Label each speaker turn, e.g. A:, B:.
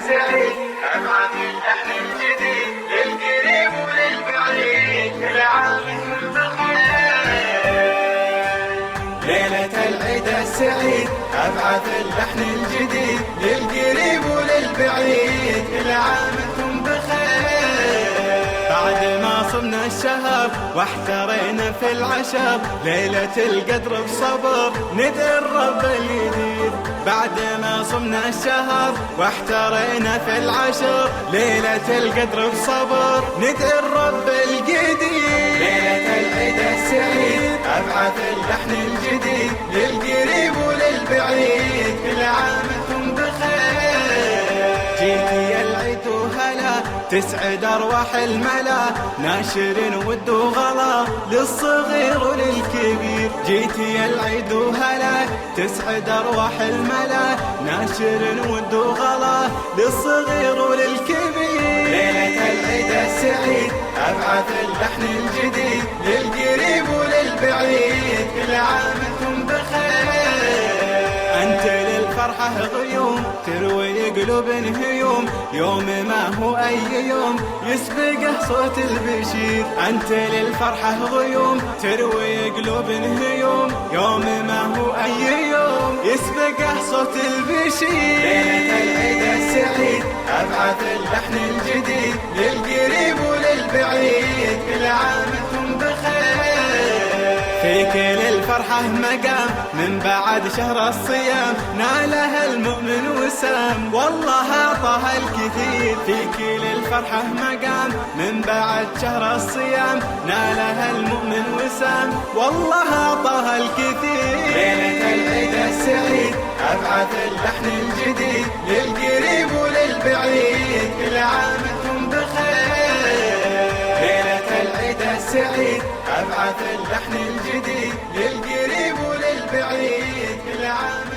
A: السعيد أبعث اللحن الجديد للقريب وللبعيد كل عام وانتم بخير. ليلة العيد السعيد أبعث اللحن الجديد للقريب وللبعيد كل عام وانتم بخير. بعد ما صمنا الشهر واحترينا في العشر ليلة القدر بصبر ندعي الرب الجديد. بعد ما صمنا الشهر واحترينا في العشر ليلة القدر بصبر ندعي الرب الجديد. ليلة العيد السعيد أبعث اللحن الجديد للقريب وللبعيد كل عام وانتم بخير. جيتي العيد وهلا تسعد أرواح الملا ناشر ود وغلا للصغير وللكبير. جيتي العيد وهلا تسعد أرواح الملا ناشر ود وغلا للصغير وللكبير. ليلة العيد السعيد أبعث اللحن الجديد للقريب وللبعيد كل عام وانتم بخير. أنت للفرحة غيوم تروي قلوب هيوم يوم ما هو أي يوم يسبقه صوت البشير. أنت للفرحة غيوم تروي قلوب هيوم يوم ما هو أي يوم يسبقه صوت البشير. ليلة العيد السعيد أبعث اللحن الجديد للقريب وللبعيد كل عام وانتم بخير. في كل الفرحة مقام من بعد شهر الصيام نالها المؤمن وسام والله أعطاها الكثير. في كل الفرحة مقام من بعد شهر الصيام نالها المؤمن وسام والله أعطاها الكثير. ليلة العيد السعيد أبعث اللحن الجديد للقريب وللبعيد كل عام وانتم بخير. ليلة العيد السعيد أبعث اللحن الجديد للقريب وللبعيد كل عام